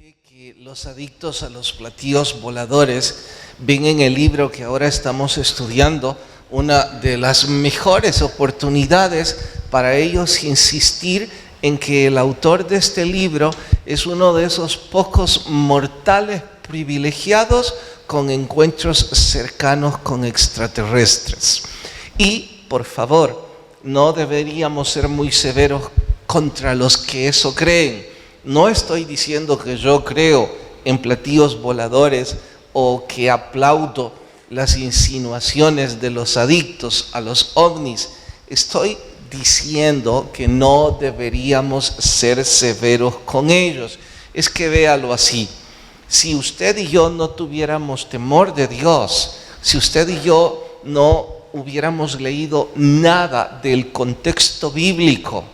Que los adictos a los platillos voladores ven en el libro que ahora estamos estudiando una de las mejores oportunidades para ellos insistir en que el autor de este libro es uno de esos pocos mortales privilegiados con encuentros cercanos con extraterrestres. Y, por favor, no deberíamos ser muy severos contra los que eso creen. No estoy diciendo que yo creo en platillos voladores o que aplaudo las insinuaciones de los adictos a los ovnis. Estoy diciendo que no deberíamos ser severos con ellos. Es que véalo así. Si usted y yo no tuviéramos temor de Dios, si usted y yo no hubiéramos leído nada del contexto bíblico,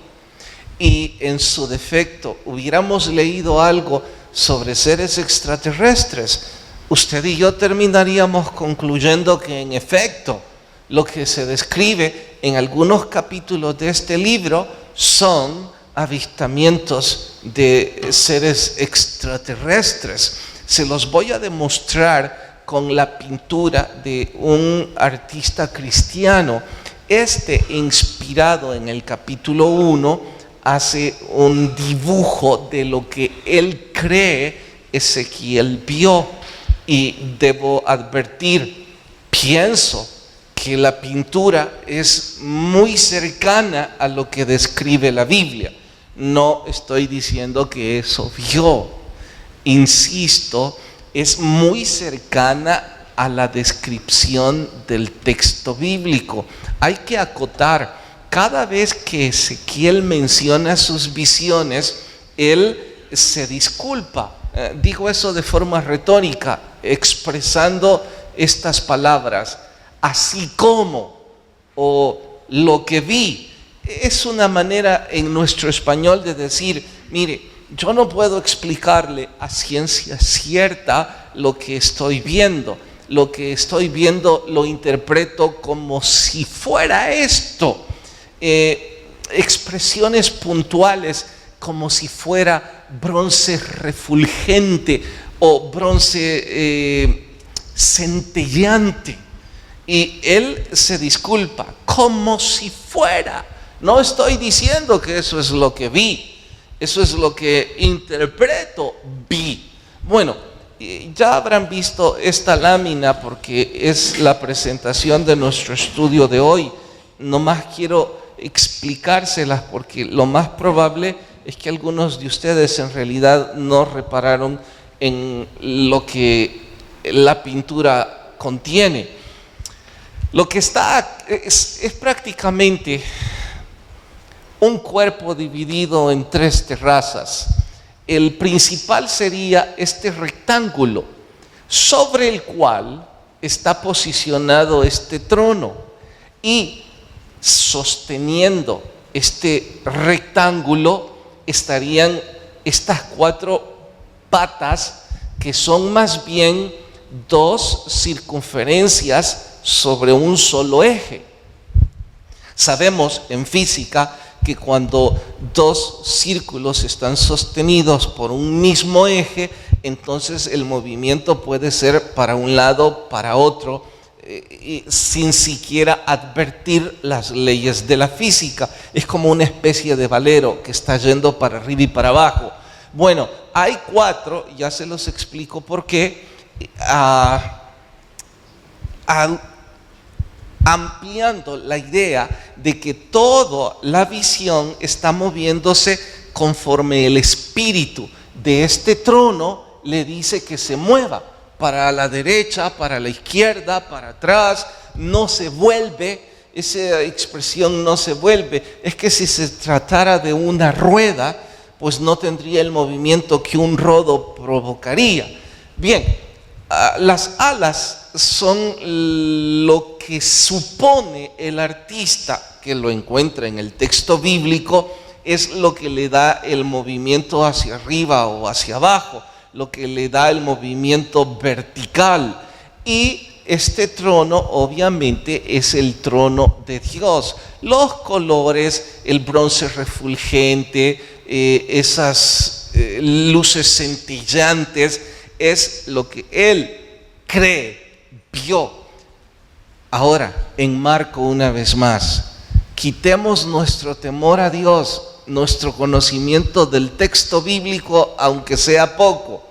y en su defecto hubiéramos leído algo sobre seres extraterrestres, usted y yo terminaríamos concluyendo que en efecto lo que se describe en algunos capítulos de este libro son avistamientos de seres extraterrestres. Se los voy a demostrar con la pintura de un artista cristiano. Inspirado en el capítulo 1, hace un dibujo de lo que él cree Ezequiel vio. Y debo advertir, pienso que la pintura es muy cercana a lo que describe la Biblia. No estoy diciendo que eso vio. Insisto, es muy cercana a la descripción del texto bíblico. Hay que acotar. Cada vez que Ezequiel menciona sus visiones, él se disculpa. Digo eso de forma retórica, expresando estas palabras, así como, o lo que vi. Es una manera en nuestro español de decir, mire, yo no puedo explicarle a ciencia cierta lo que estoy viendo. Lo que estoy viendo lo interpreto como si fuera esto. Expresiones puntuales como si fuera bronce refulgente o bronce centellante, y él se disculpa como si fuera. No estoy diciendo que eso es lo que vi, eso es lo que interpreto vi. Bueno, ya habrán visto esta lámina porque es la presentación de nuestro estudio de hoy. Nomás quiero explicárselas porque lo más probable es que algunos de ustedes en realidad no repararon en lo que la pintura contiene. Lo que está es prácticamente un cuerpo dividido en 3 terrazas. El principal sería este rectángulo sobre el cual está posicionado este trono, y sosteniendo este rectángulo estarían estas 4 patas, que son más bien 2 circunferencias sobre un solo eje. Sabemos en física que cuando 2 círculos están sostenidos por un mismo eje, entonces el movimiento puede ser para un lado, para otro, sin siquiera advertir las leyes de la física. Es como una especie de velero que está yendo para arriba y para abajo. Bueno, hay 4, ya se los explico por qué. Ampliando la idea de que toda la visión está moviéndose conforme el espíritu de este trono le dice que se mueva. Para la derecha, para la izquierda, para atrás, no se vuelve. Esa expresión no se vuelve, es que si se tratara de una rueda, pues no tendría el movimiento que un rodo provocaría. Bien, las alas son lo que supone el artista que lo encuentra en el texto bíblico, es lo que le da el movimiento hacia arriba o hacia abajo, lo que le da el movimiento vertical. Y este trono obviamente es el trono de Dios. Los colores, el bronce refulgente, esas luces centellantes, es lo que él cree, vio. Ahora, en Marco, una vez más, quitemos nuestro temor a Dios, nuestro conocimiento del texto bíblico, aunque sea poco.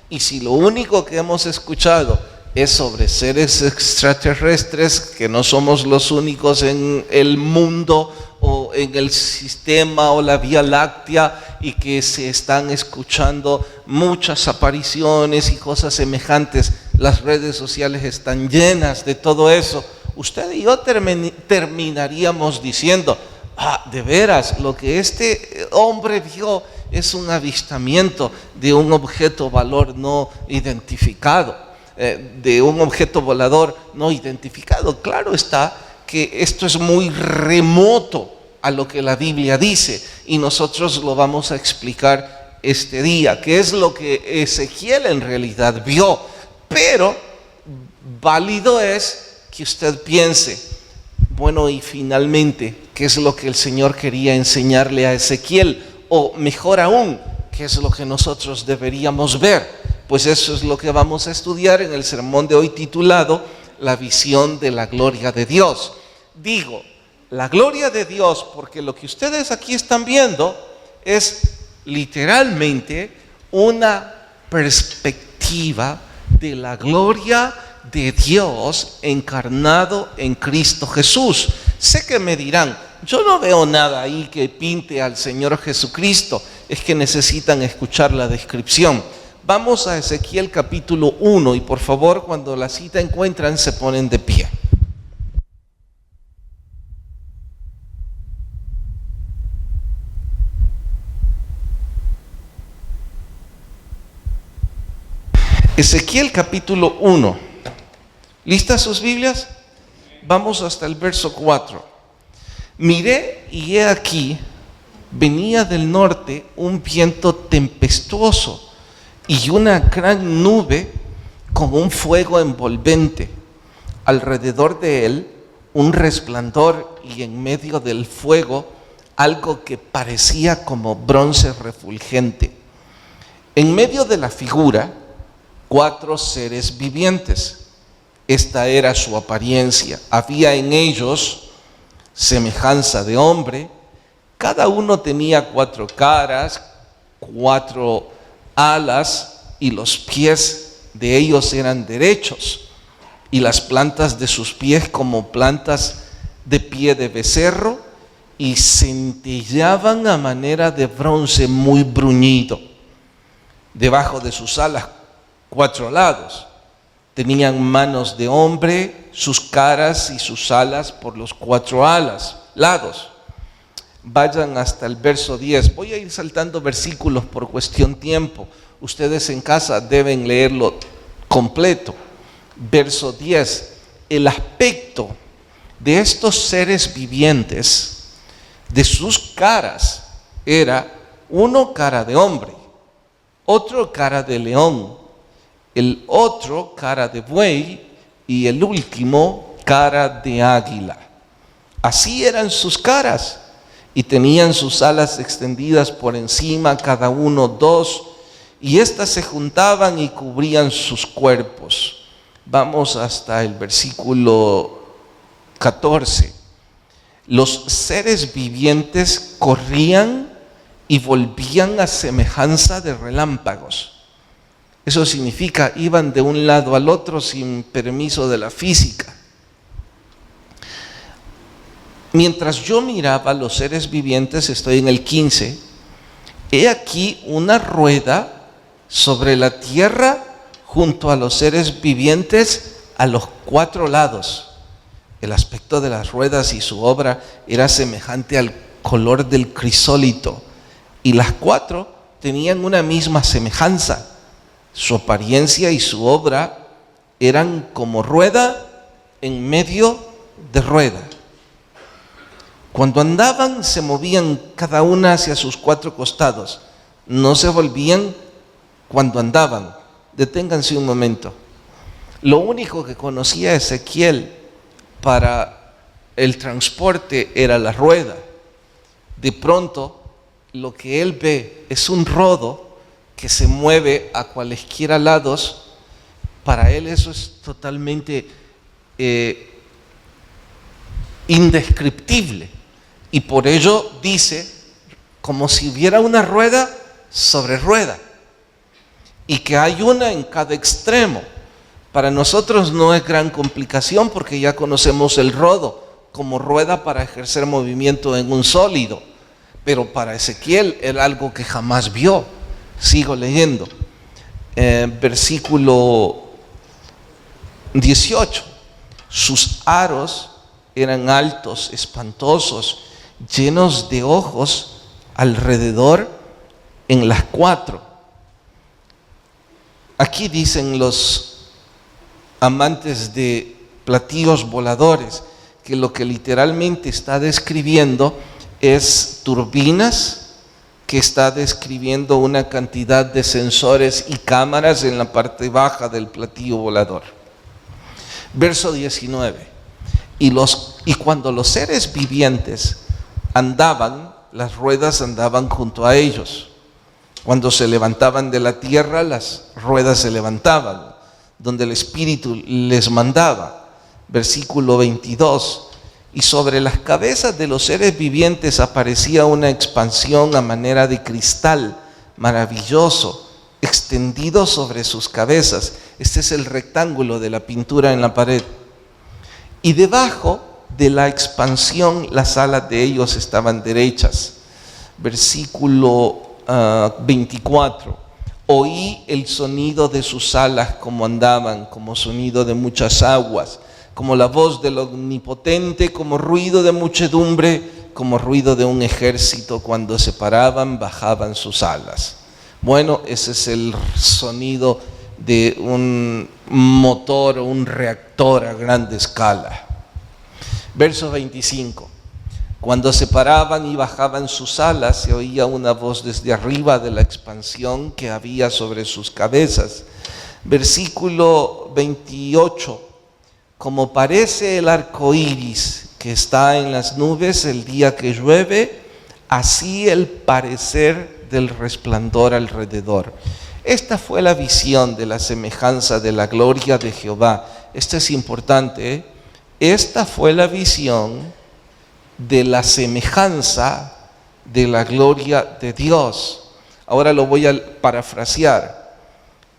Y si lo único que hemos escuchado es sobre seres extraterrestres, que no somos los únicos en el mundo o en el sistema o la Vía Láctea, y que se están escuchando muchas apariciones y cosas semejantes, las redes sociales están llenas de todo eso, usted y yo terminaríamos diciendo: de veras, lo que este hombre vio es un avistamiento de un objeto valor no identificado, de un objeto volador no identificado. Claro está que esto es muy remoto a lo que la Biblia dice, y nosotros lo vamos a explicar este día, que es lo que Ezequiel en realidad vio. Pero válido es que usted piense: bueno, y finalmente, ¿qué es lo que el Señor quería enseñarle a Ezequiel? O mejor aún, ¿qué es lo que nosotros deberíamos ver? Pues eso es lo que vamos a estudiar en el sermón de hoy, titulado La visión de la gloria de Dios. Digo, la gloria de Dios, porque lo que ustedes aquí están viendo es literalmente una perspectiva de la gloria de Dios encarnado en Cristo Jesús. Sé que me dirán: yo no veo nada ahí que pinte al Señor Jesucristo. Es que necesitan escuchar la descripción. Vamos a Ezequiel capítulo 1, y por favor, cuando la cita encuentran, se ponen de pie. Ezequiel capítulo 1. ¿Listas sus Biblias? Vamos hasta el verso 4. Miré, y he aquí, venía del norte un viento tempestuoso y una gran nube con un fuego envolvente. Alrededor de él un resplandor, y en medio del fuego algo que parecía como bronce refulgente. En medio de la figura, 4 seres vivientes. Esta era su apariencia. Había en ellos semejanza de hombre. Cada uno tenía 4 caras, 4 alas, y los pies de ellos eran derechos, y las plantas de sus pies como plantas de pie de becerro, y centellaban a manera de bronce muy bruñido. Debajo de sus alas, 4 lados. Tenían manos de hombre, sus caras y sus alas por los 4 lados. Vayan hasta el verso 10. Voy a ir saltando versículos por cuestión tiempo. Ustedes en casa deben leerlo completo. Verso 10. El aspecto de estos seres vivientes, de sus caras, era uno cara de hombre, otro cara de león, el otro cara de buey, y el último cara de águila. Así eran sus caras, y tenían sus alas extendidas por encima, cada uno 2, y éstas se juntaban y cubrían sus cuerpos. Vamos hasta el versículo 14. Los seres vivientes corrían y volvían a semejanza de relámpagos. Eso significa, iban de un lado al otro sin permiso de la física. Mientras yo miraba los seres vivientes, estoy en el 15, he aquí una rueda sobre la tierra junto a los seres vivientes a los 4 lados. El aspecto de las ruedas y su obra era semejante al color del crisólito, y las 4 tenían una misma semejanza. Su apariencia y su obra eran como rueda en medio de rueda. Cuando andaban, se movían cada una hacia sus 4 costados. No se volvían cuando andaban. Deténganse un momento. Lo único que conocía Ezequiel para el transporte era la rueda. De pronto, lo que él ve es un rodo que se mueve a cualesquiera lados, para él eso es totalmente indescriptible. Y por ello dice, como si hubiera una rueda sobre rueda, y que hay una en cada extremo. Para nosotros no es gran complicación porque ya conocemos el rodo como rueda para ejercer movimiento en un sólido, pero para Ezequiel era algo que jamás vio. Sigo leyendo, versículo 18. Sus aros eran altos, espantosos, llenos de ojos alrededor en las cuatro. Aquí dicen los amantes de platillos voladores que lo que literalmente está describiendo es turbinas, que está describiendo una cantidad de sensores y cámaras en la parte baja del platillo volador. Verso 19. Y cuando los seres vivientes andaban, las ruedas andaban junto a ellos. Cuando se levantaban de la tierra, las ruedas se levantaban, donde el Espíritu les mandaba. Versículo 22. Y sobre las cabezas de los seres vivientes aparecía una expansión a manera de cristal maravilloso, extendido sobre sus cabezas. Este es el rectángulo de la pintura en la pared. Y debajo de la expansión, las alas de ellos estaban derechas. Versículo 24. Oí el sonido de sus alas como andaban, como sonido de muchas aguas, como la voz del Omnipotente, como ruido de muchedumbre, como ruido de un ejército. Cuando se paraban, bajaban sus alas. Bueno, ese es el sonido de un motor o un reactor a gran escala. Verso 25. Cuando se paraban y bajaban sus alas, se oía una voz desde arriba de la expansión que había sobre sus cabezas. Versículo 28. Como parece el arco iris que está en las nubes el día que llueve, así el parecer del resplandor alrededor. Esta fue la visión de la semejanza de la gloria de Jehová. Esto es importante, ¿eh? Esta fue la visión de la semejanza de la gloria de Dios. Ahora lo voy a parafrasear.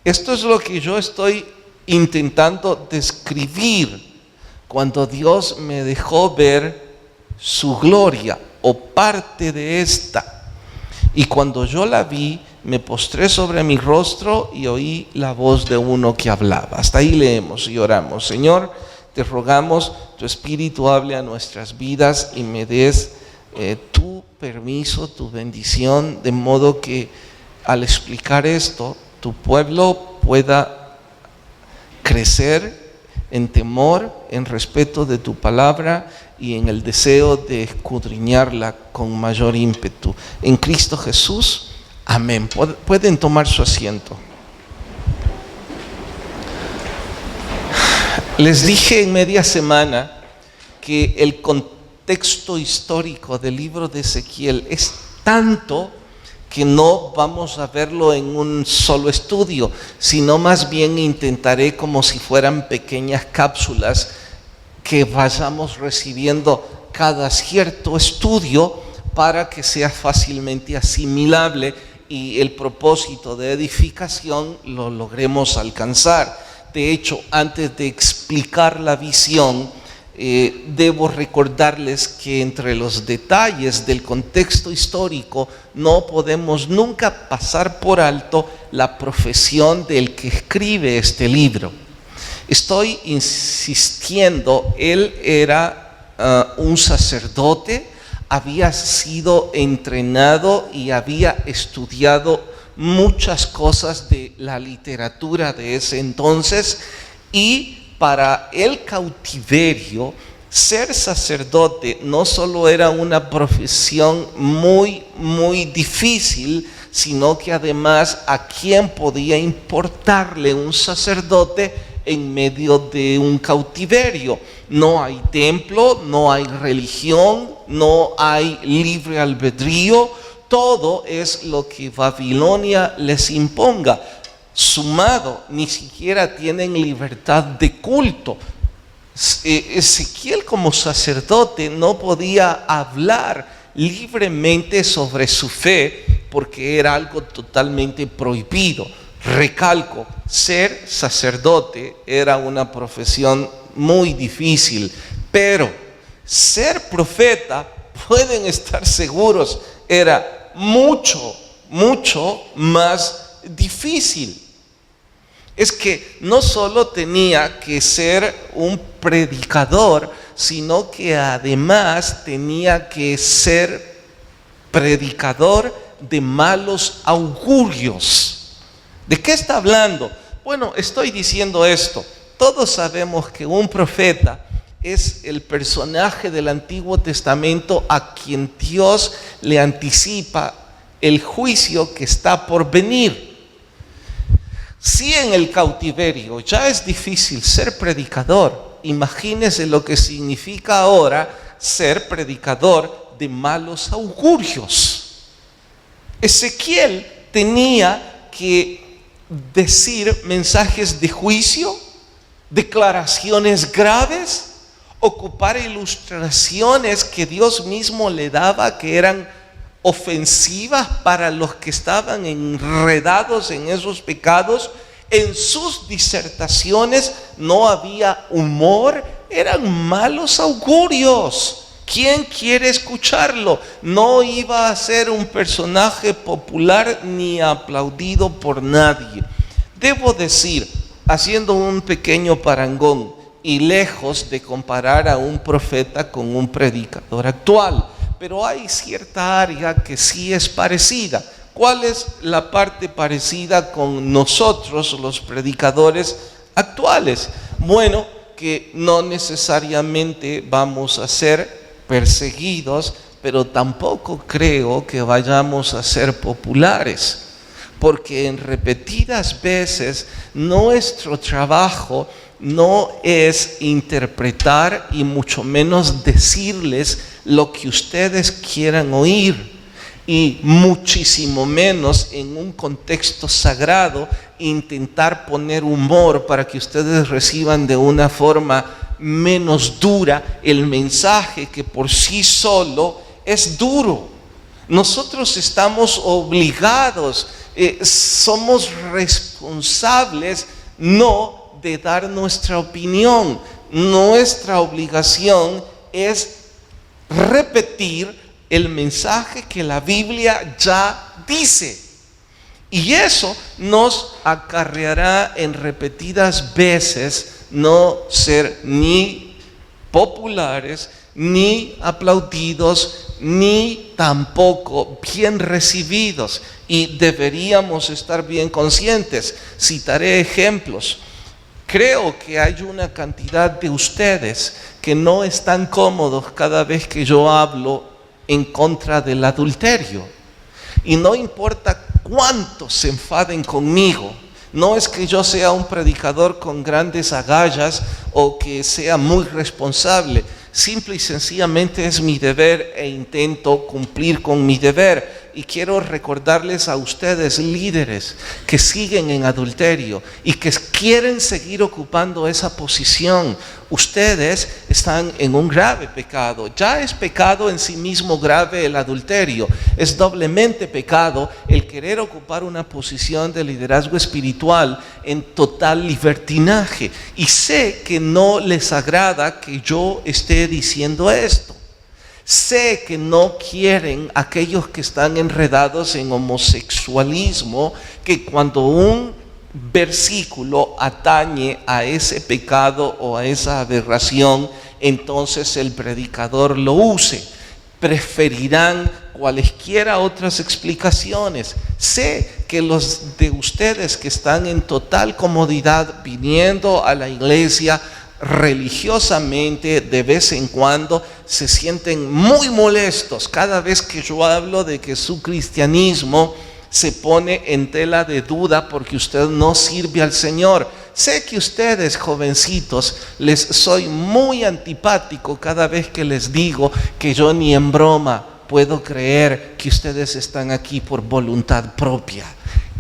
Esto es lo que yo estoy intentando describir cuando Dios me dejó ver su gloria o parte de esta. Y cuando yo la vi, me postré sobre mi rostro y oí la voz de uno que hablaba. Hasta ahí leemos y oramos. Señor, te rogamos, tu Espíritu hable a nuestras vidas y me des tu permiso, tu bendición, de modo que al explicar esto, tu pueblo pueda crecer en temor, en respeto de tu palabra y en el deseo de escudriñarla con mayor ímpetu. En Cristo Jesús, amén. Pueden tomar su asiento. Les dije en media semana que el contexto histórico del libro de Ezequiel es tanto que no vamos a verlo en un solo estudio, sino más bien intentaré como si fueran pequeñas cápsulas que vayamos recibiendo cada cierto estudio para que sea fácilmente asimilable y el propósito de edificación lo logremos alcanzar. De hecho, antes de explicar la visión, debo recordarles que entre los detalles del contexto histórico no podemos nunca pasar por alto la profesión del que escribe este libro. Estoy insistiendo, él era un sacerdote, había sido entrenado y había estudiado muchas cosas de la literatura de ese entonces, y para el cautiverio ser sacerdote no solo era una profesión muy difícil, sino que además a quién podía importarle un sacerdote en medio de un cautiverio. No hay templo, no hay religión, no hay libre albedrío. todo es lo que Babilonia les imponga. Sumado, ni siquiera tienen libertad de culto. Ezequiel como sacerdote no podía hablar libremente sobre su fe porque era algo totalmente prohibido. Recalco, ser sacerdote era una profesión muy difícil, pero ser profeta, pueden estar seguros, era mucho más difícil. Es que no solo tenía que ser un predicador, sino que además tenía que ser predicador de malos augurios. ¿De qué está hablando? Bueno, estoy diciendo esto. Todos sabemos que un profeta es el personaje del Antiguo Testamento a quien Dios le anticipa el juicio que está por venir. Si en el cautiverio ya es difícil ser predicador, imagínese lo que significa ahora ser predicador de malos augurios. Ezequiel tenía que decir mensajes de juicio, declaraciones graves, ocupar ilustraciones que Dios mismo le daba que eran ofensivas para los que estaban enredados en esos pecados. En sus disertaciones no había humor, eran malos augurios. ¿Quién quiere escucharlo? No iba a ser un personaje popular ni aplaudido por nadie. Debo decir, haciendo un pequeño parangón y lejos de comparar a un profeta con un predicador actual, pero hay cierta área que sí es parecida. ¿Cuál es la parte parecida con nosotros, los predicadores actuales? Bueno, que no necesariamente vamos a ser perseguidos, pero tampoco creo que vayamos a ser populares, porque en repetidas veces nuestro trabajo no es interpretar y mucho menos decirles lo que ustedes quieran oír, y muchísimo menos en un contexto sagrado intentar poner humor para que ustedes reciban de una forma menos dura el mensaje que por sí solo es duro. Nosotros estamos obligados, somos responsables no de dar nuestra opinión. Nuestra obligación es repetir el mensaje que la Biblia ya dice. Y eso nos acarreará en repetidas veces no ser ni populares, ni aplaudidos, ni tampoco bien recibidos. Y deberíamos estar bien conscientes. Citaré ejemplos. Creo que hay una cantidad de ustedes que no están cómodos cada vez que yo hablo en contra del adulterio. Y no importa cuántos se enfaden conmigo, no es que yo sea un predicador con grandes agallas o que sea muy responsable. Simple y sencillamente es mi deber e intento cumplir con mi deber. Y quiero recordarles a ustedes, líderes que siguen en adulterio y que quieren seguir ocupando esa posición, ustedes están en un grave pecado. Ya es pecado en sí mismo grave el adulterio. Es doblemente pecado el querer ocupar una posición de liderazgo espiritual en total libertinaje. Y sé que no les agrada que yo esté diciendo esto. Sé que no quieren aquellos que están enredados en homosexualismo, que cuando un versículo atañe a ese pecado o a esa aberración, entonces el predicador lo use. Preferirán cualesquiera otras explicaciones. Sé que los de ustedes que están en total comodidad viniendo a la iglesia religiosamente de vez en cuando se sienten muy molestos cada vez que yo hablo de que su cristianismo se pone en tela de duda porque usted no sirve al Señor. Sé que ustedes, jovencitos, les soy muy antipático cada vez que les digo que yo ni en broma puedo creer que ustedes están aquí por voluntad propia.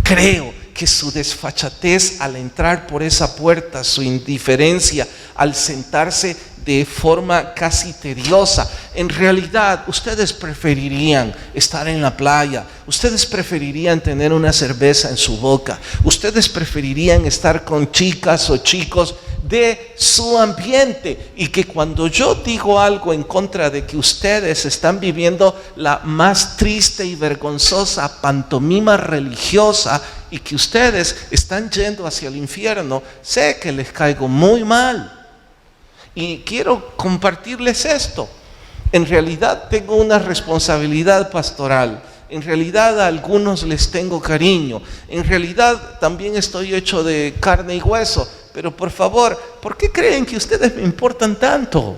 Creo que su desfachatez al entrar por esa puerta, su indiferencia al sentarse de forma casi tediosa, en realidad ustedes preferirían estar en la playa, ustedes preferirían tener una cerveza en su boca, ustedes preferirían estar con chicas o chicos de su ambiente, y que cuando yo digo algo en contra de que ustedes están viviendo la más triste y vergonzosa pantomima religiosa y que ustedes están yendo hacia el infierno, sé que les caigo muy mal. Y quiero compartirles esto. En realidad tengo una responsabilidad pastoral. En realidad a algunos les tengo cariño. En realidad también estoy hecho de carne y hueso. Pero por favor, ¿por qué creen que ustedes me importan tanto?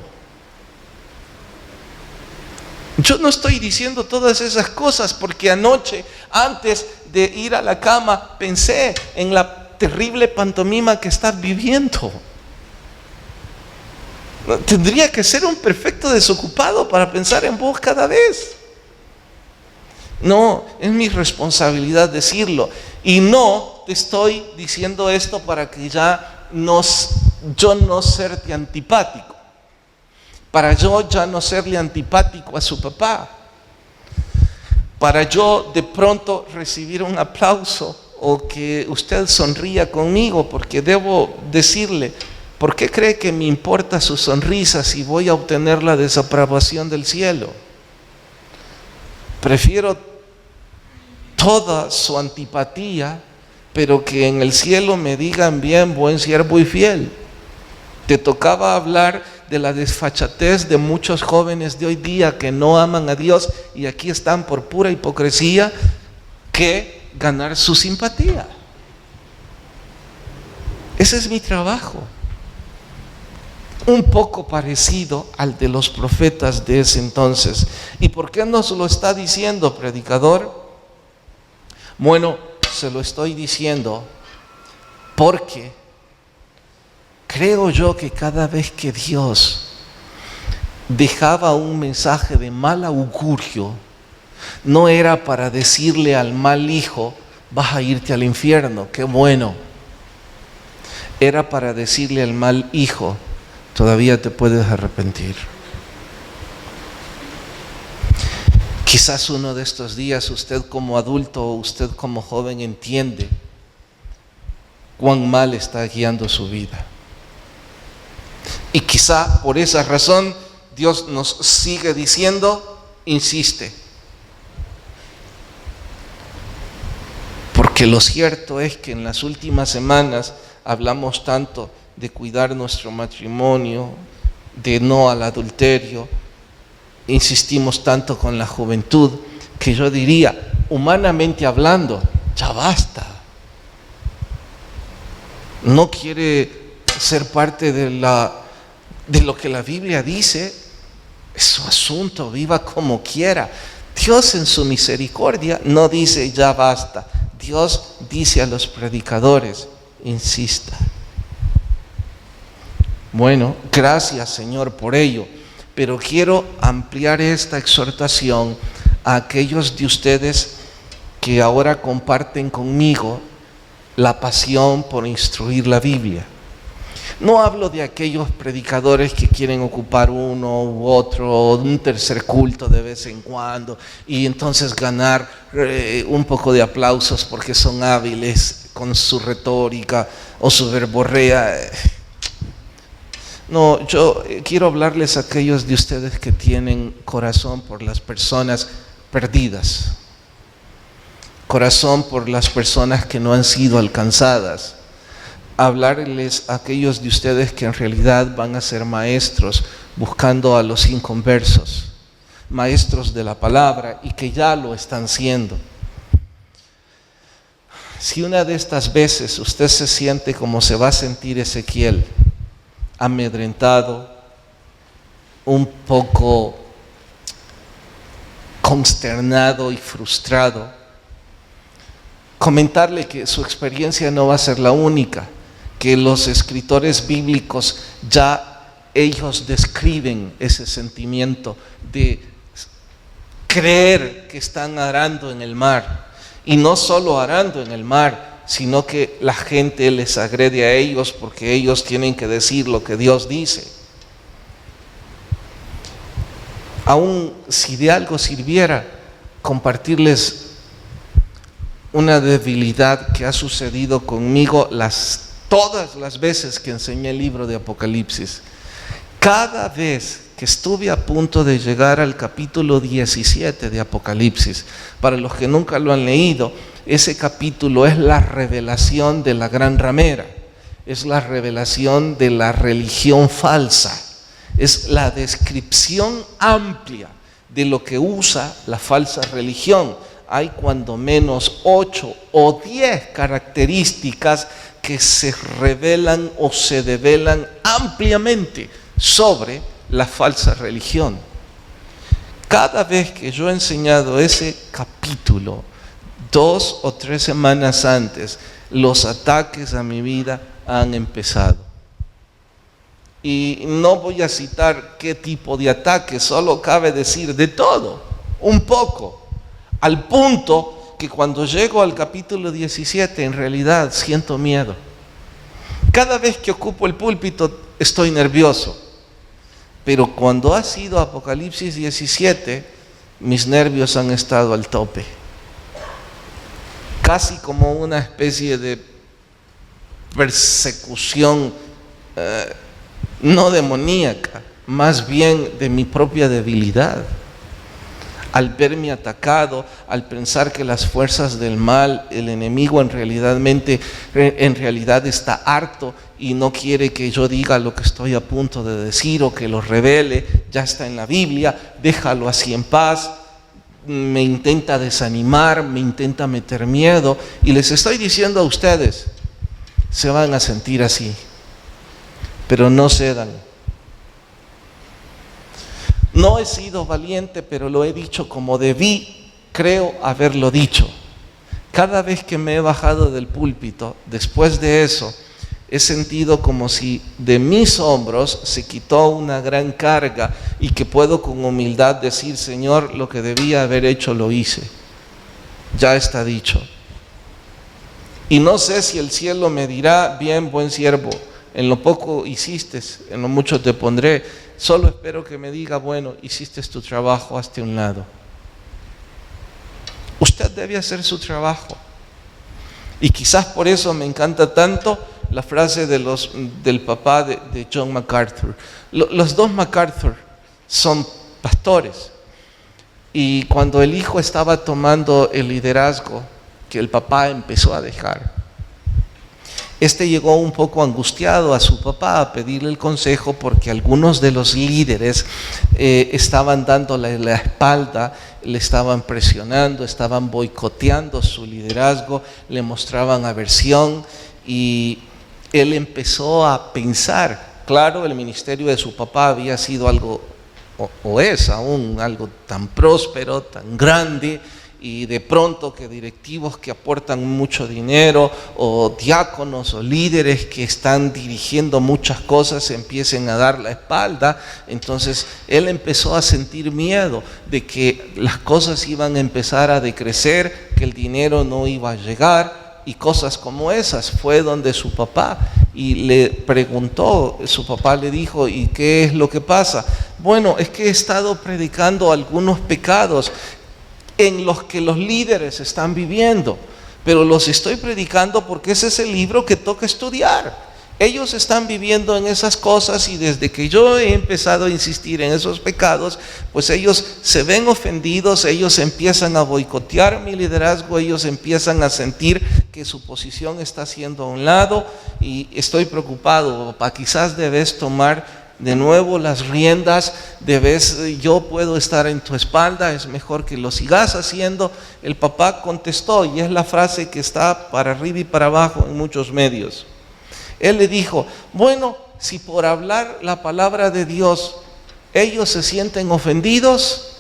Yo no estoy diciendo todas esas cosas porque anoche, antes de ir a la cama, pensé en la terrible pantomima que estás viviendo. Tendría que ser un perfecto desocupado para pensar en vos cada vez. No, es mi responsabilidad decirlo. Y no te estoy diciendo esto para que yo no serte antipático. Para yo ya no serle antipático a su papá. Para yo de pronto recibir un aplauso o que usted sonría conmigo, porque debo decirle, ¿por qué cree que me importa su sonrisa si voy a obtener la desaprobación del cielo? Prefiero toda su antipatía, pero que en el cielo me digan bien, buen siervo y fiel. Te tocaba hablar de la desfachatez de muchos jóvenes de hoy día que no aman a Dios y aquí están por pura hipocresía, que ganar su simpatía. Ese es mi trabajo. Un poco parecido al de los profetas de ese entonces. ¿Y por qué nos lo está diciendo, predicador? Bueno, se lo estoy diciendo porque creo yo que cada vez que Dios dejaba un mensaje de mal augurio, no era para decirle al mal hijo, vas a irte al infierno, qué bueno. Era para decirle al mal hijo, todavía te puedes arrepentir. Quizás uno de estos días usted como adulto o usted como joven entiende cuán mal está guiando su vida. Y quizá por esa razón Dios nos sigue diciendo, insiste. Porque lo cierto es que en las últimas semanas hablamos tanto de cuidar nuestro matrimonio, de no al adulterio, insistimos tanto con la juventud, que yo diría, humanamente hablando, ya basta. No quiere ser parte de lo que la Biblia dice, es su asunto, viva como quiera. Dios en su misericordia no dice ya basta. Dios dice a los predicadores, insista. Bueno, gracias Señor por ello, pero quiero ampliar esta exhortación a aquellos de ustedes que ahora comparten conmigo la pasión por instruir la Biblia. No hablo de aquellos predicadores que quieren ocupar uno u otro, un tercer culto de vez en cuando y entonces ganar un poco de aplausos porque son hábiles con su retórica o su verborrea. No, yo quiero hablarles a aquellos de ustedes que tienen corazón por las personas perdidas, corazón por las personas que no han sido alcanzadas. Hablarles a aquellos de ustedes que en realidad van a ser maestros buscando a los inconversos, maestros de la palabra y que ya lo están siendo. Si una de estas veces usted se siente como se va a sentir Ezequiel, amedrentado, un poco consternado y frustrado, comentarle que su experiencia no va a ser la única, que los escritores bíblicos ya ellos describen ese sentimiento de creer que están arando en el mar. Y no solo arando en el mar, sino que la gente les agrede a ellos porque ellos tienen que decir lo que Dios dice. Aún si de algo sirviera, compartirles una debilidad que ha sucedido conmigo todas las veces que enseñé el libro de Apocalipsis. Cada vez que estuve a punto de llegar al capítulo 17 de Apocalipsis, para los que nunca lo han leído, ese capítulo es la revelación de la gran ramera, es la revelación de la religión falsa, es la descripción amplia de lo que usa la falsa religión. Hay cuando menos 8 o 10 características que se revelan o se develan ampliamente sobre la falsa religión. Cada vez que yo he enseñado ese capítulo, 2 o 3 semanas antes, los ataques a mi vida han empezado. Y no voy a citar qué tipo de ataques, solo cabe decir de todo, un poco. Al punto que cuando llego al capítulo 17, en realidad siento miedo. Cada vez que ocupo el púlpito estoy nervioso. Pero cuando ha sido Apocalipsis 17, mis nervios han estado al tope. Casi como una especie de persecución no demoníaca, más bien de mi propia debilidad. Al verme atacado, al pensar que las fuerzas del mal, el enemigo en realidad está harto y no quiere que yo diga lo que estoy a punto de decir o que lo revele, ya está en la Biblia, déjalo así en paz. Me intenta desanimar, me intenta meter miedo, y les estoy diciendo a ustedes, se van a sentir así, pero no cedan. No he sido valiente, pero lo he dicho como debí, creo haberlo dicho. Cada vez que me he bajado del púlpito, después de eso, he sentido como si de mis hombros se quitó una gran carga y que puedo con humildad decir: Señor, lo que debía haber hecho lo hice. Ya está dicho. Y no sé si el cielo me dirá: bien, buen siervo, en lo poco hiciste, en lo mucho te pondré. Solo espero que me diga: bueno, hiciste tu trabajo, hazte a un lado. Usted debe hacer su trabajo. Y quizás por eso me encanta tanto la frase del papá de John MacArthur. Los dos MacArthur son pastores. Y cuando el hijo estaba tomando el liderazgo que el papá empezó a dejar, este llegó un poco angustiado a su papá a pedirle el consejo, porque algunos de los líderes estaban dándole la espalda, le estaban presionando, estaban boicoteando su liderazgo, le mostraban aversión, y él empezó a pensar. Claro, el ministerio de su papá había sido algo, o es aún algo tan próspero, tan grande, y de pronto que directivos que aportan mucho dinero, o diáconos o líderes que están dirigiendo muchas cosas, empiecen a dar la espalda. Entonces él empezó a sentir miedo de que las cosas iban a empezar a decrecer, que el dinero no iba a llegar y cosas como esas. Fue donde su papá y le preguntó. Su papá le dijo: ¿y qué es lo que pasa? Bueno, es que he estado predicando algunos pecados en los que los líderes están viviendo, pero los estoy predicando porque ese es el libro que toca estudiar. Ellos están viviendo en esas cosas, y desde que yo he empezado a insistir en esos pecados, pues ellos se ven ofendidos, ellos empiezan a boicotear mi liderazgo, ellos empiezan a sentir que su posición está siendo a un lado, y estoy preocupado. Papá, quizás debes tomar de nuevo las riendas, yo puedo estar en tu espalda, es mejor que lo sigas haciendo. El papá contestó, y es la frase que está para arriba y para abajo en muchos medios. Él le dijo: bueno, si por hablar la palabra de Dios ellos se sienten ofendidos,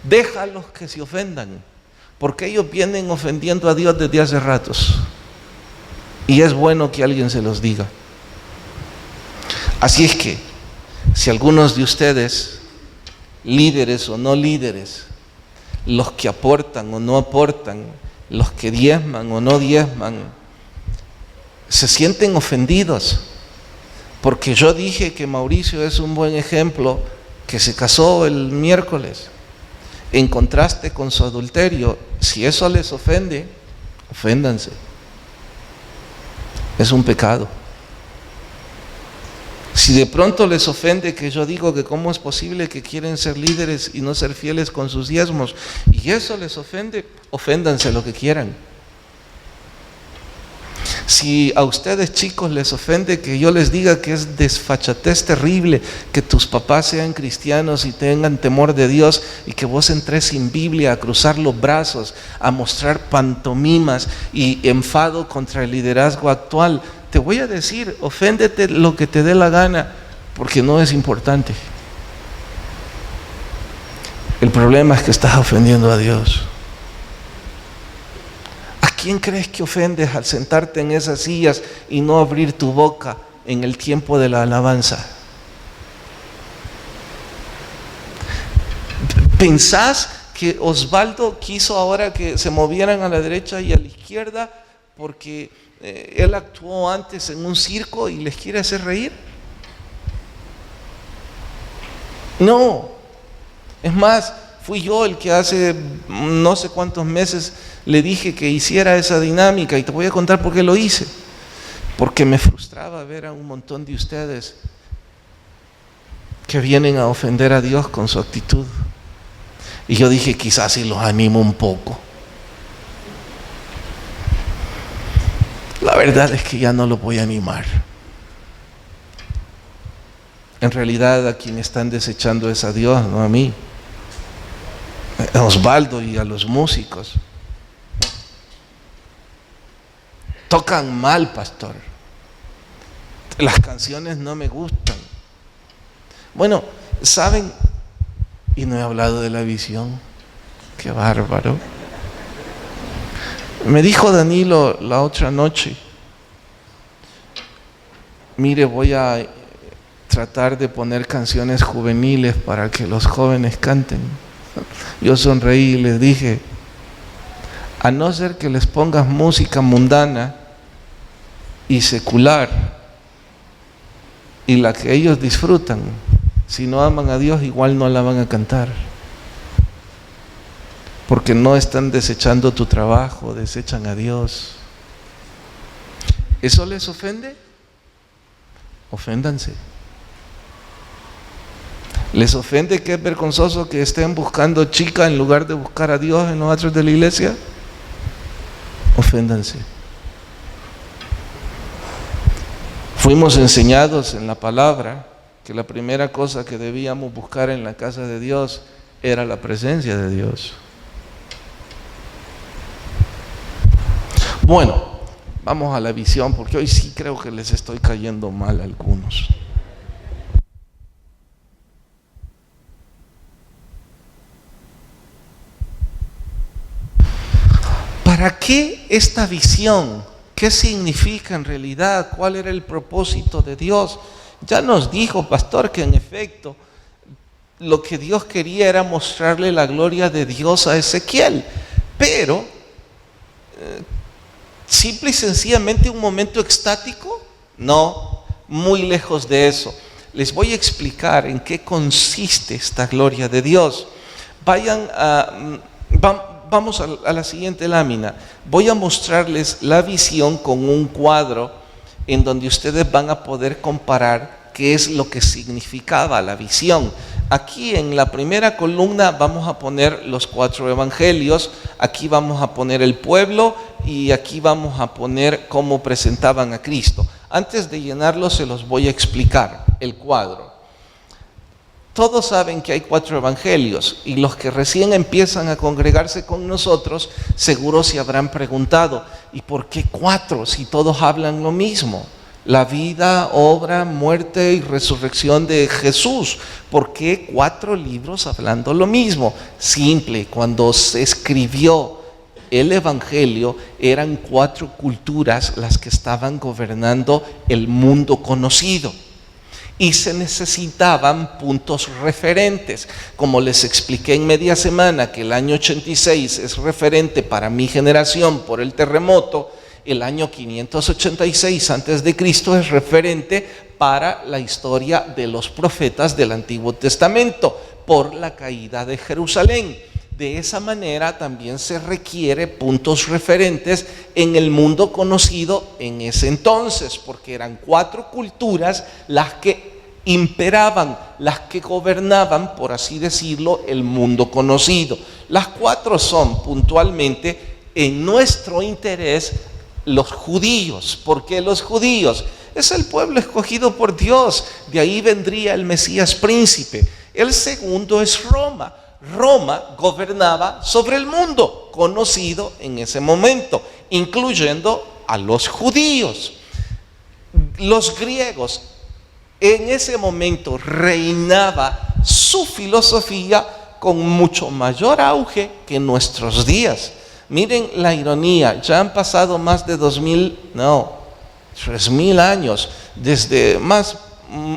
déjalos que se ofendan, porque ellos vienen ofendiendo a Dios desde hace ratos, y es bueno que alguien se los diga. Así es que, si algunos de ustedes, líderes o no líderes, los que aportan o no aportan, los que diezman o no diezman, se sienten ofendidos porque yo dije que Mauricio es un buen ejemplo, que se casó el miércoles en contraste con su adulterio. Si eso les ofende, oféndanse. Es un pecado. Si de pronto les ofende que yo digo que cómo es posible que quieren ser líderes y no ser fieles con sus diezmos, y eso les ofende, oféndanse lo que quieran. Si a ustedes chicos les ofende que yo les diga que es desfachatez terrible que tus papás sean cristianos y tengan temor de Dios, y que vos entres sin Biblia a cruzar los brazos, a mostrar pantomimas y enfado contra el liderazgo actual, te voy a decir, oféndete lo que te dé la gana, porque no es importante. El problema es que estás ofendiendo a Dios. ¿A quién crees que ofendes al sentarte en esas sillas y no abrir tu boca en el tiempo de la alabanza? ¿Pensás que Osvaldo quiso ahora que se movieran a la derecha y a la izquierda porque él actuó antes en un circo y les quiere hacer reír? No. Es más, fui yo el que hace no sé cuántos meses le dije que hiciera esa dinámica, y te voy a contar por qué lo hice. Porque me frustraba ver a un montón de ustedes que vienen a ofender a Dios con su actitud. Y yo dije, quizás si los animo un poco. La verdad es que ya no lo voy a animar. En realidad a quien están desechando es a Dios, no a mí. A Osvaldo y a los músicos. Tocan mal, pastor. Las canciones no me gustan. Bueno, ¿saben? Y no he hablado de la visión. Qué bárbaro. Me dijo Danilo la otra noche, mire, voy a tratar de poner canciones juveniles para que los jóvenes canten. Yo sonreí y les dije, a no ser que les pongas música mundana y secular, y la que ellos disfrutan, si no aman a Dios igual no la van a cantar. Porque no están desechando tu trabajo, desechan a Dios. ¿Eso les ofende? Oféndanse. ¿Les ofende que es vergonzoso que estén buscando chica en lugar de buscar a Dios en los atrios de la iglesia? Oféndanse. Fuimos enseñados en la palabra que la primera cosa que debíamos buscar en la casa de Dios era la presencia de Dios. Bueno, vamos a la visión, porque hoy sí creo que les estoy cayendo mal a algunos. ¿Para qué esta visión? ¿Qué significa en realidad? ¿Cuál era el propósito de Dios? Ya nos dijo, pastor, que en efecto lo que Dios quería era mostrarle la gloria de Dios a Ezequiel, pero simple y sencillamente un momento extático, no, muy lejos de eso. Les voy a explicar en qué consiste esta gloria de Dios. Vamos a la siguiente lámina. Voy a mostrarles la visión con un cuadro en donde ustedes van a poder comparar qué es lo que significaba la visión. Aquí en la primera columna vamos a poner los 4 evangelios, aquí vamos a poner el pueblo y aquí vamos a poner cómo presentaban a Cristo. Antes de llenarlo se los voy a explicar el cuadro. Todos saben que hay 4 evangelios, y los que recién empiezan a congregarse con nosotros seguro se habrán preguntado, ¿y por qué 4 si todos hablan lo mismo? La vida, obra, muerte y resurrección de Jesús. ¿Por qué 4 libros hablando lo mismo? Simple, cuando se escribió el evangelio eran 4 culturas las que estaban gobernando el mundo conocido. y se necesitaban puntos referentes. Como les expliqué en media semana que el año 86 es referente para mi generación por el terremoto, el año 586 a.C. es referente para la historia de los profetas del Antiguo Testamento por la caída de Jerusalén. De esa manera también se requiere puntos referentes en el mundo conocido en ese entonces, porque eran 4 culturas las que imperaban, las que gobernaban, por así decirlo, el mundo conocido. Las 4 son puntualmente en nuestro interés los judíos. ¿Por qué los judíos? Es el pueblo escogido por Dios, de ahí vendría el Mesías príncipe. El segundo es Roma. Roma gobernaba sobre el mundo conocido en ese momento, incluyendo a los judíos. Los griegos, en ese momento reinaba su filosofía con mucho mayor auge que en nuestros días. Miren la ironía, ya han pasado más de 3.000 años, desde más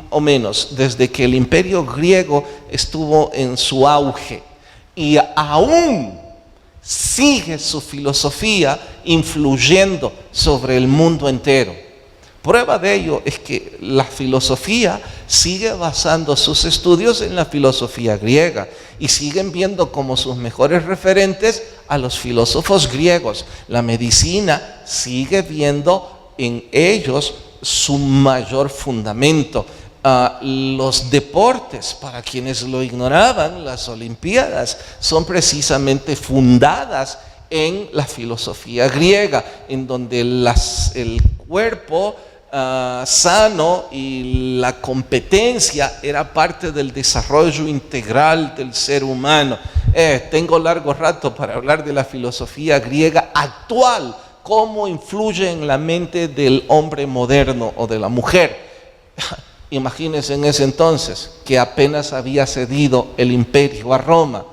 o menos, desde que el imperio griego estuvo en su auge, y aún sigue su filosofía influyendo sobre el mundo entero. Prueba de ello es que la filosofía sigue basando sus estudios en la filosofía griega y siguen viendo como sus mejores referentes a los filósofos griegos. La medicina sigue viendo en ellos su mayor fundamento. Los deportes, para quienes lo ignoraban, las Olimpiadas son precisamente fundadas en la filosofía griega, en donde el cuerpo sano y la competencia era parte del desarrollo integral del ser humano. Tengo largo rato para hablar de la filosofía griega actual, cómo influye en la mente del hombre moderno o de la mujer. Imagínense en ese entonces que apenas había cedido el imperio a Roma.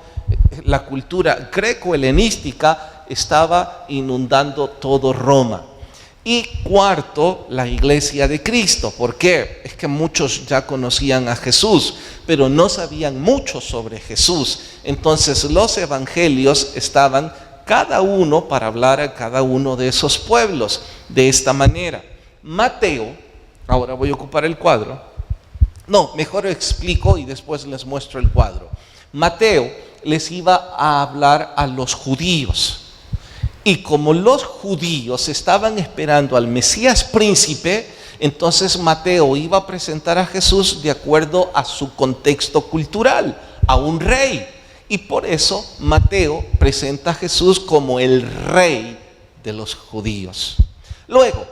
La cultura greco-helenística estaba inundando todo Roma. Y cuarto, la iglesia de Cristo. ¿Por qué? Es que muchos ya conocían a Jesús, pero no sabían mucho sobre Jesús. Entonces los evangelios estaban cada uno para hablar a cada uno de esos pueblos de esta manera. Mateo, ahora voy a ocupar el cuadro. No, mejor explico y después les muestro el cuadro. Mateo les iba a hablar a los judíos. Y como los judíos estaban esperando al Mesías príncipe, entonces Mateo iba a presentar a Jesús de acuerdo a su contexto cultural, a un rey. Y por eso Mateo presenta a Jesús como el rey de los judíos. Luego,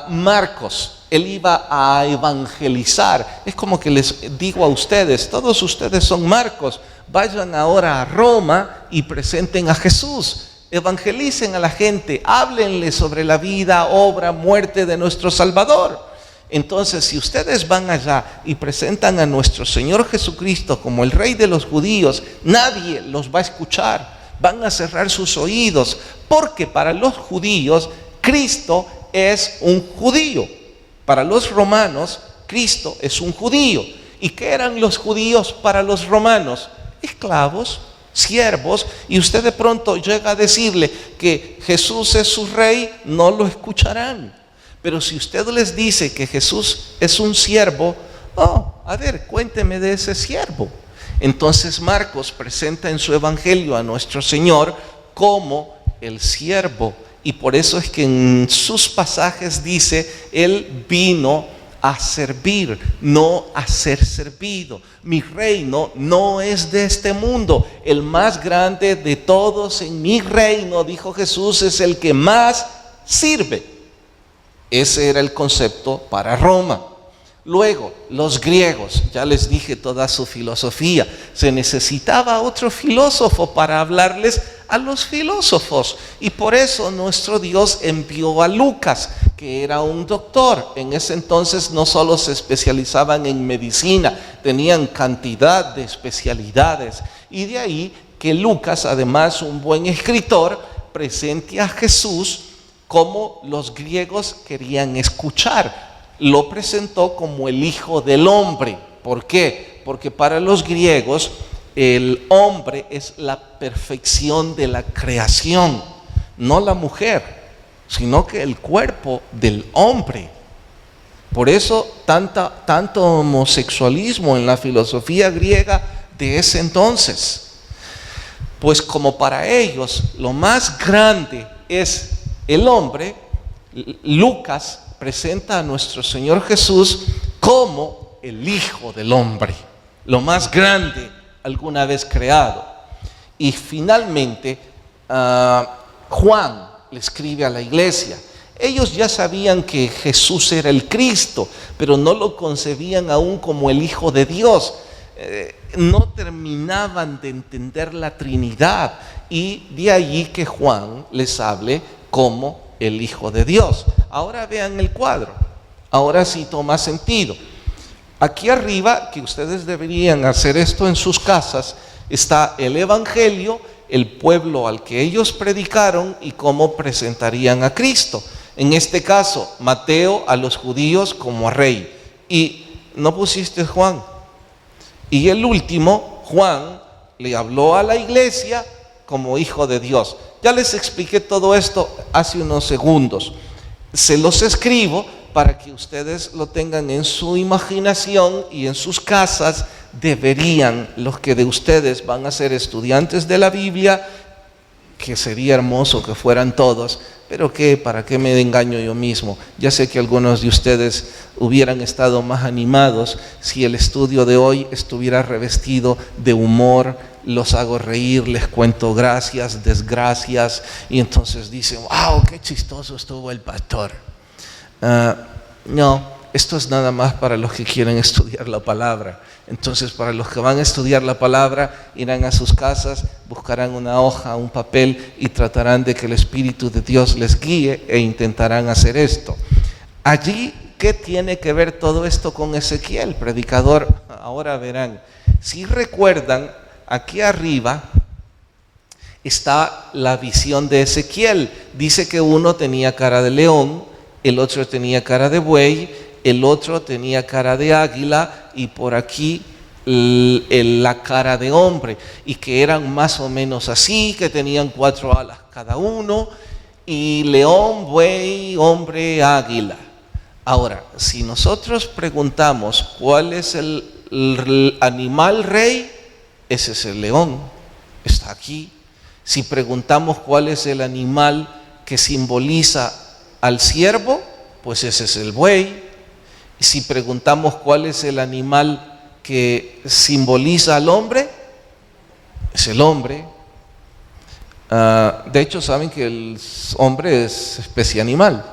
Marcos, él iba a evangelizar. Es como que les digo a ustedes, todos ustedes son Marcos, vayan ahora a Roma y presenten a Jesús. Evangelicen a la gente, háblenle sobre la vida, obra, muerte de nuestro Salvador. Entonces, si ustedes van allá y presentan a nuestro Señor Jesucristo como el Rey de los judíos, nadie los va a escuchar, van a cerrar sus oídos, porque para los judíos Cristo es un judío. Para los romanos, Cristo es un judío. ¿Y qué eran los judíos para los romanos? Esclavos, siervos, y usted de pronto llega a decirle que Jesús es su rey, no lo escucharán. Pero si usted les dice que Jesús es un siervo, a ver, cuénteme de ese siervo. Entonces Marcos presenta en su evangelio a nuestro Señor como el siervo, y por eso es que en sus pasajes dice, Él vino a servir, no a ser servido. Mi reino no es de este mundo. El más grande de todos en mi reino, dijo Jesús, es el que más sirve. Ese era el concepto para Roma. Luego, los griegos, ya les dije toda su filosofía. Se necesitaba otro filósofo para hablarles a los filósofos. Y por eso nuestro Dios envió a Lucas, que era un doctor. En ese entonces no solo se especializaban en medicina, tenían cantidad de especialidades. Y de ahí que Lucas, además un buen escritor, presente a Jesús como los griegos querían escuchar. lo presentó como el Hijo del Hombre. ¿Por qué? Porque para los griegos el hombre es la perfección de la creación, no la mujer, sino que el cuerpo del hombre. Por eso tanto homosexualismo en la filosofía griega de ese entonces. Pues como para ellos lo más grande es el hombre, Lucas presenta a nuestro Señor Jesús como el Hijo del Hombre, lo más grande alguna vez creado. Y finalmente Juan le escribe a la iglesia. Ellos ya sabían que Jesús era el Cristo, pero no lo concebían aún como el Hijo de Dios. No terminaban de entender la Trinidad, y de allí que Juan les hable como el Hijo de Dios. Ahora vean el cuadro, ahora sí toma sentido. Aquí arriba, que ustedes deberían hacer esto en sus casas, está el Evangelio, el pueblo al que ellos predicaron y cómo presentarían a Cristo. En este caso, Mateo a los judíos como a rey. Y no pusiste Juan. Y el último, Juan, le habló a la iglesia como Hijo de Dios. Ya les expliqué todo esto hace unos segundos. Se los escribo para que ustedes lo tengan en su imaginación y en sus casas. Deberían, los que de ustedes van a ser estudiantes de la Biblia, que sería hermoso que fueran todos, pero ¿para qué me engaño yo mismo? Ya sé que algunos de ustedes hubieran estado más animados si el estudio de hoy estuviera revestido de humor. Los hago reír, les cuento gracias, desgracias, y entonces dicen, wow, qué chistoso estuvo el pastor. No, esto es nada más para los que quieren estudiar la palabra. Entonces, para los que van a estudiar la palabra, irán a sus casas, buscarán una hoja, un papel y tratarán de que el Espíritu de Dios les guíe e intentarán hacer esto. Allí, ¿qué tiene que ver todo esto con Ezequiel, predicador? Ahora verán. Si recuerdan, aquí arriba está la visión de Ezequiel. Dice que uno tenía cara de león, el otro tenía cara de buey, el otro tenía cara de águila, y por aquí la cara de hombre, y que eran más o menos así, que tenían 4 alas cada uno, y león, buey, hombre, águila. Ahora, si nosotros preguntamos cuál es el animal rey, ese es el león, está aquí. Si preguntamos cuál es el animal que simboliza al siervo, pues ese es el buey. Si preguntamos cuál es el animal que simboliza al hombre, es el hombre. De hecho, saben que el hombre es especie animal.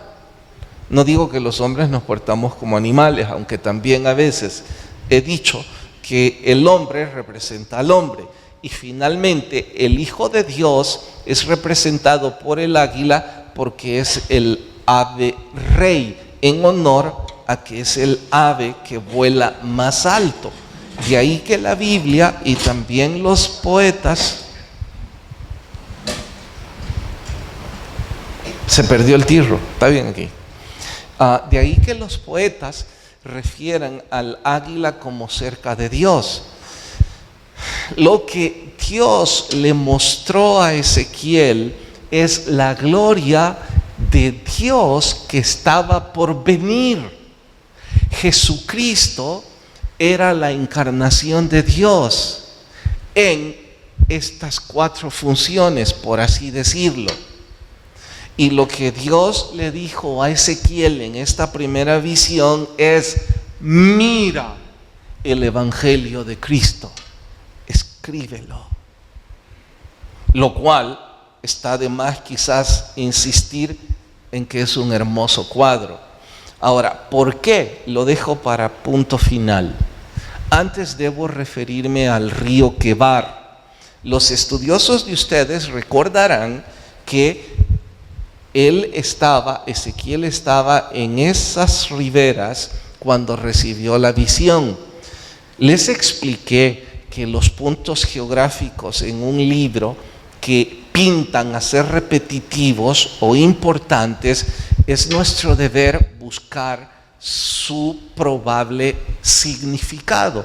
No digo que los hombres nos portamos como animales, aunque también a veces he dicho que el hombre representa al hombre. Y finalmente el Hijo de Dios es representado por el águila, porque es el ave rey, en honor a que es el ave que vuela más alto. De ahí que la Biblia y también los poetas, se perdió el tirro, está bien aquí. De ahí que los poetas refieran al águila como cerca de Dios. Lo que Dios le mostró a Ezequiel es la gloria de Dios que estaba por venir. Jesucristo era la encarnación de Dios en estas 4 funciones, por así decirlo. Y lo que Dios le dijo a Ezequiel en esta primera visión es: mira el Evangelio de Cristo, escríbelo. Lo cual está de más quizás insistir en que es un hermoso cuadro. Ahora, ¿por qué? Lo dejo para punto final. Antes debo referirme al río Quebar. Los estudiosos de ustedes recordarán que Ezequiel estaba en esas riberas cuando recibió la visión. Les expliqué que los puntos geográficos en un libro que pintan a ser repetitivos o importantes, es nuestro deber buscar su probable significado.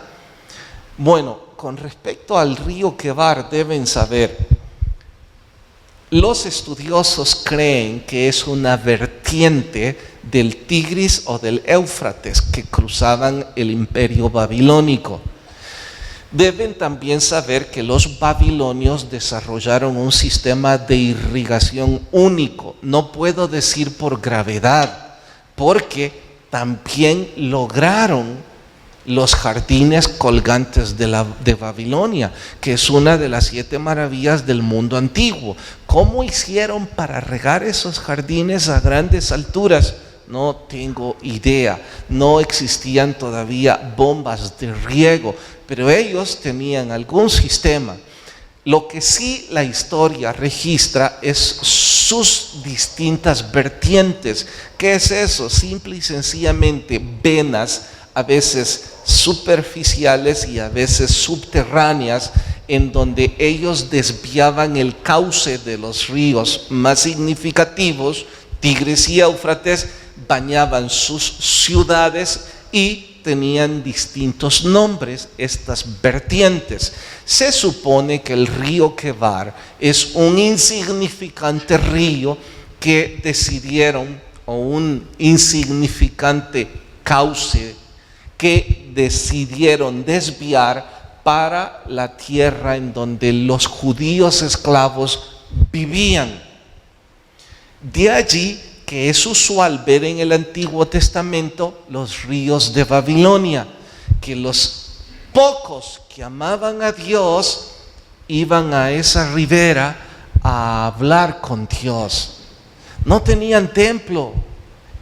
Bueno, con respecto al río Quebar, deben saber, los estudiosos creen que es una vertiente del Tigris o del Éufrates que cruzaban el imperio babilónico. Deben también saber que los babilonios desarrollaron un sistema de irrigación único. No puedo decir por gravedad, porque también lograron los jardines colgantes de Babilonia, que es una de las 7 maravillas del mundo antiguo. ¿Cómo hicieron para regar esos jardines a grandes alturas? No tengo idea. No existían todavía bombas de riego, pero ellos tenían algún sistema. Lo que sí la historia registra es sus distintas vertientes. ¿Qué es eso? Simple y sencillamente venas, a veces superficiales y a veces subterráneas, en donde ellos desviaban el cauce de los ríos más significativos, Tigris y Éufrates, bañaban sus ciudades y tenían distintos nombres estas vertientes. Se supone que el río Quebar es un insignificante río que decidieron, o un insignificante cauce que decidieron desviar para la tierra en donde los judíos esclavos vivían. De allí que es usual ver en el Antiguo Testamento los ríos de Babilonia, que los pocos que amaban a Dios iban a esa ribera a hablar con Dios. No tenían templo,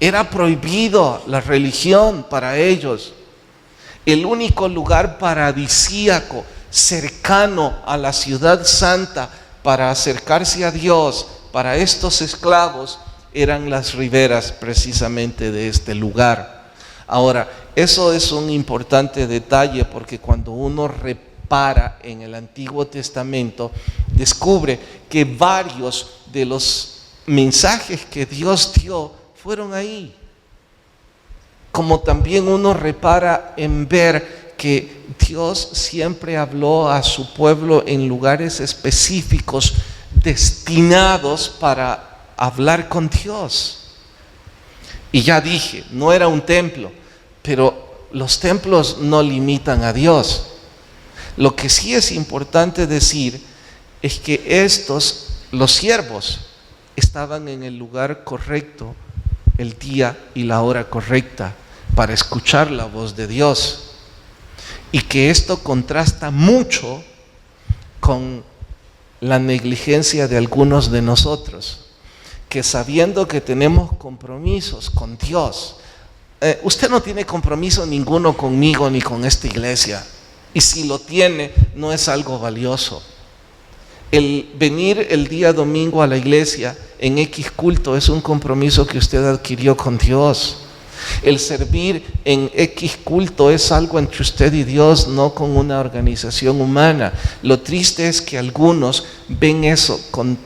era prohibido la religión para ellos. El único lugar paradisíaco cercano a la ciudad santa para acercarse a Dios para estos esclavos eran las riberas precisamente de este lugar. Ahora, eso es un importante detalle, porque cuando uno repara en el Antiguo Testamento, descubre que varios de los mensajes que Dios dio fueron ahí. Como también uno repara en ver que Dios siempre habló a su pueblo en lugares específicos destinados para hablar con Dios. Y ya dije, no era un templo, pero los templos no limitan a Dios. Lo que sí es importante decir es que los siervos, estaban en el lugar correcto, el día y la hora correcta para escuchar la voz de Dios. Y que esto contrasta mucho con la negligencia de algunos de nosotros, que sabiendo que tenemos compromisos con Dios, usted no tiene compromiso ninguno conmigo ni con esta iglesia, y si lo tiene, no es algo valioso. El venir el día domingo a la iglesia en X culto es un compromiso que usted adquirió con Dios. El servir en X culto es algo entre usted y Dios, no con una organización humana. Lo triste es que algunos ven eso con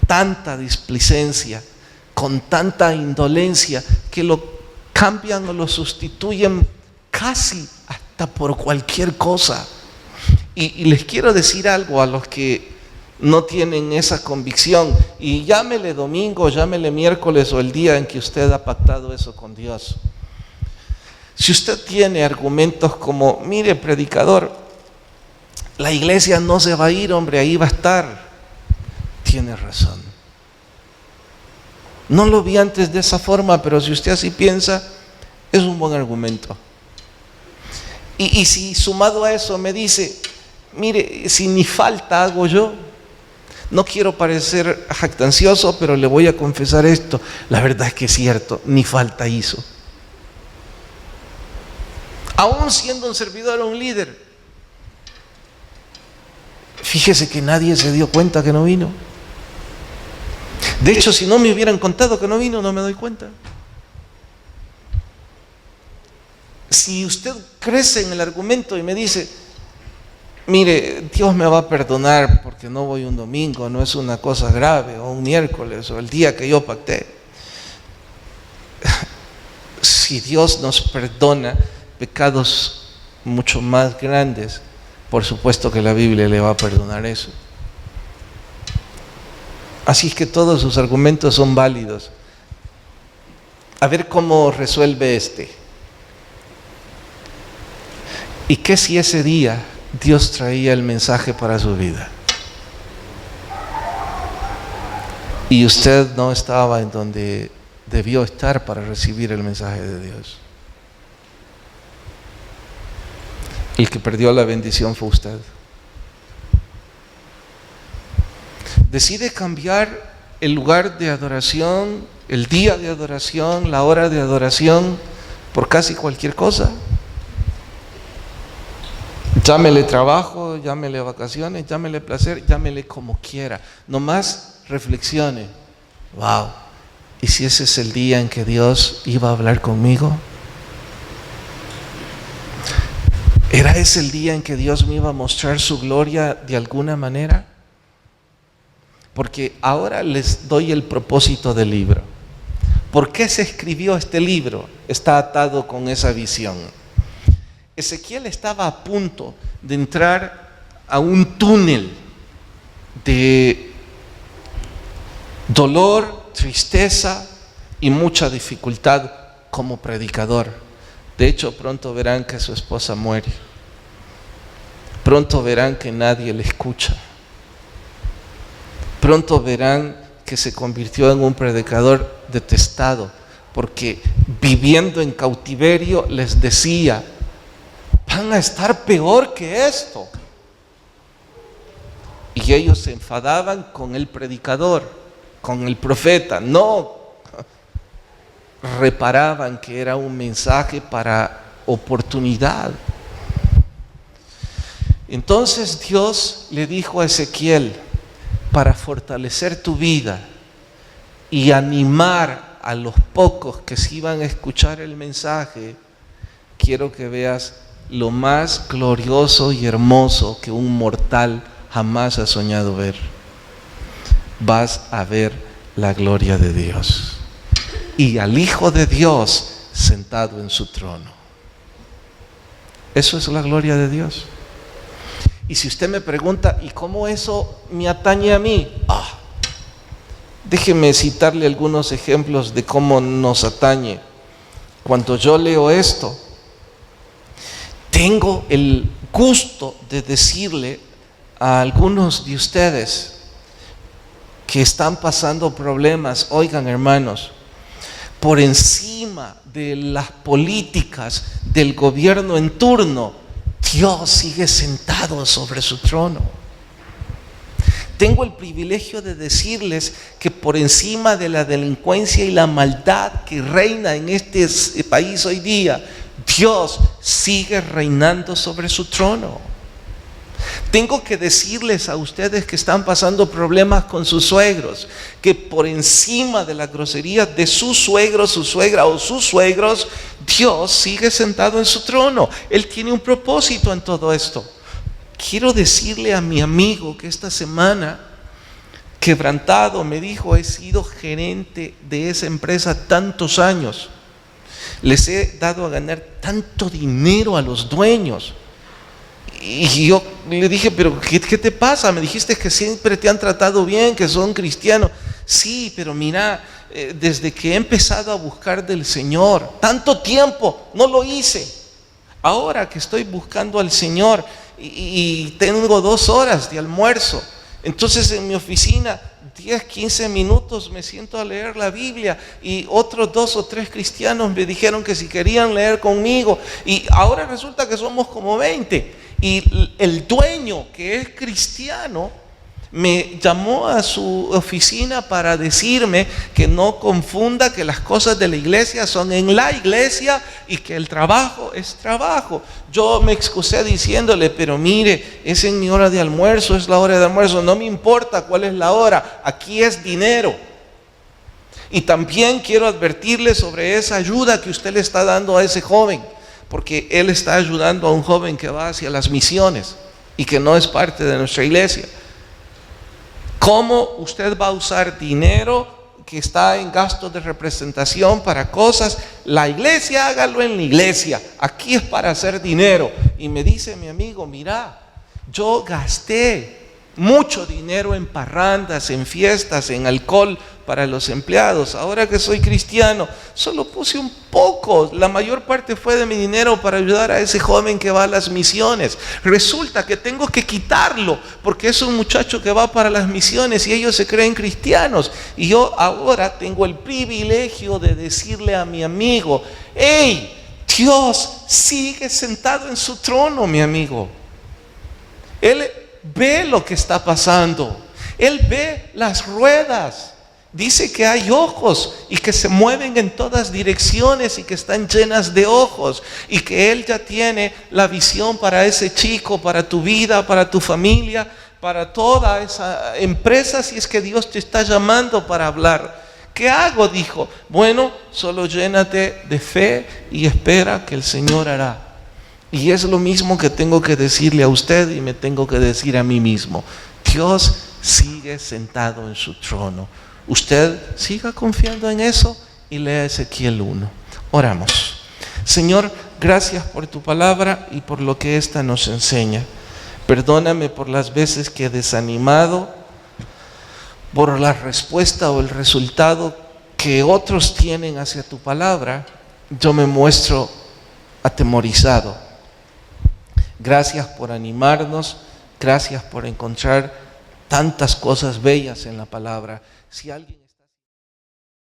tanta displicencia, con tanta indolencia, que lo cambian o lo sustituyen casi hasta por cualquier cosa. Y les quiero decir algo a los que no tienen esa convicción, y llámele domingo, llámele miércoles o el día en que usted ha pactado eso con Dios. Si usted tiene argumentos como, mire predicador, la iglesia no se va a ir, hombre, ahí va a estar, tiene razón. No lo vi antes de esa forma, pero si usted así piensa, es un buen argumento. Y si sumado a eso me dice, mire, si ni falta hago yo, no quiero parecer jactancioso, pero le voy a confesar esto, la verdad es que es cierto, ni falta hizo. Aún siendo un servidor o un líder, fíjese que nadie se dio cuenta que no vino. De hecho, si no me hubieran contado que no vino, no me doy cuenta. Si usted crece en el argumento y me dice, mire, Dios me va a perdonar porque no voy un domingo, no es una cosa grave, o un miércoles, o el día que yo pacté. Si si Dios nos perdona pecados mucho más grandes, por supuesto que la Biblia le va a perdonar eso. Así es que todos sus argumentos son válidos. A ver cómo resuelve este. ¿Y qué si ese día Dios traía el mensaje para su vida y usted no estaba en donde debió estar para recibir el mensaje de Dios? El que perdió la bendición fue usted. Decide cambiar el lugar de adoración, el día de adoración, la hora de adoración, por casi cualquier cosa. Llámele trabajo, llámele vacaciones, llámele placer, llámele como quiera. Nomás reflexione. Wow, ¿y si ese es el día en que Dios iba a hablar conmigo? ¿Era ese el día en que Dios me iba a mostrar su gloria de alguna manera? Porque ahora les doy el propósito del libro. ¿Por qué se escribió este libro? Está atado con esa visión. Ezequiel estaba a punto de entrar a un túnel de dolor, tristeza y mucha dificultad como predicador. De hecho, pronto verán que su esposa muere. Pronto verán que nadie le escucha. Pronto verán que se convirtió en un predicador detestado, porque viviendo en cautiverio les decía: van a estar peor que esto. Y ellos se enfadaban con el predicador, con el profeta. No reparaban que era un mensaje para oportunidad. Entonces Dios le dijo a Ezequiel: para fortalecer tu vida y animar a los pocos que se iban a escuchar el mensaje, quiero que veas lo más glorioso y hermoso que un mortal jamás ha soñado ver. Vas a ver la gloria de Dios y al Hijo de Dios sentado en su trono. Eso es la gloria de Dios. Y si usted me pregunta: ¿y cómo eso me atañe a mí? Déjeme citarle algunos ejemplos de cómo nos atañe. Cuando yo leo esto, tengo el gusto de decirle a algunos de ustedes que están pasando problemas: oigan, hermanos, por encima de las políticas del gobierno en turno, Dios sigue sentado sobre su trono. Tengo el privilegio de decirles que por encima de la delincuencia y la maldad que reina en este país hoy día, Dios sigue reinando sobre su trono. Tengo que decirles a ustedes que están pasando problemas con sus suegros, que por encima de la grosería de su suegro, su suegra o sus suegros, Dios sigue sentado en su trono. Él tiene un propósito en todo esto. Quiero decirle a mi amigo que esta semana, quebrantado, me dijo: he sido gerente de esa empresa tantos años, les he dado a ganar tanto dinero a los dueños. Y yo le dije: pero ¿qué te pasa? Me dijiste que siempre te han tratado bien, que son cristianos. Sí, pero mira, desde que he empezado a buscar del Señor, tanto tiempo no lo hice. Ahora que estoy buscando al Señor y tengo 2 horas de almuerzo, entonces en mi oficina 10, 15 minutos me siento a leer la Biblia, y otros 2 o 3 cristianos me dijeron que si querían leer conmigo, y ahora resulta que somos como 20. Y el dueño, que es cristiano, me llamó a su oficina para decirme que no confunda que las cosas de la iglesia son en la iglesia y que el trabajo es trabajo. Yo me excusé diciéndole: pero mire, es en mi hora de almuerzo, es la hora de almuerzo, no me importa cuál es la hora, aquí es dinero. Y también quiero advertirle sobre esa ayuda que usted le está dando a ese joven, porque él está ayudando a un joven que va hacia las misiones y que no es parte de nuestra iglesia. ¿Cómo usted va a usar dinero que está en gasto de representación para cosas, la iglesia hágalo en la iglesia, aquí es para hacer dinero. Y me dice mi amigo, mira, yo gasté mucho dinero en parrandas, en fiestas, en alcohol para los empleados. Ahora que soy cristiano, solo puse un poco, la mayor parte fue de mi dinero para ayudar a ese joven que va a las misiones. Resulta que tengo que quitarlo porque es un muchacho que va para las misiones y ellos se creen cristianos. Y yo ahora tengo el privilegio de decirle a mi amigo, hey, Dios sigue sentado en su trono, mi amigo. Él ve lo que está pasando. Él ve las ruedas. Dice que hay ojos y que se mueven en todas direcciones y que están llenas de ojos. Y que Él ya tiene la visión para ese chico, para tu vida, para tu familia, para toda esa empresa, si es que Dios te está llamando para hablar. ¿Qué hago? Dijo. Bueno, solo llénate de fe y espera que el Señor hará. Y es lo mismo que tengo que decirle a usted y me tengo que decir a mí mismo. Dios sigue sentado en su trono. Usted siga confiando en eso y lea Ezequiel 1. Oramos. Señor, gracias por tu palabra y por lo que esta nos enseña. Perdóname por las veces que he desanimado, por la respuesta o el resultado que otros tienen hacia tu palabra. Yo me muestro atemorizado. Gracias por animarnos, gracias por encontrar tantas cosas bellas en la palabra. Si alguien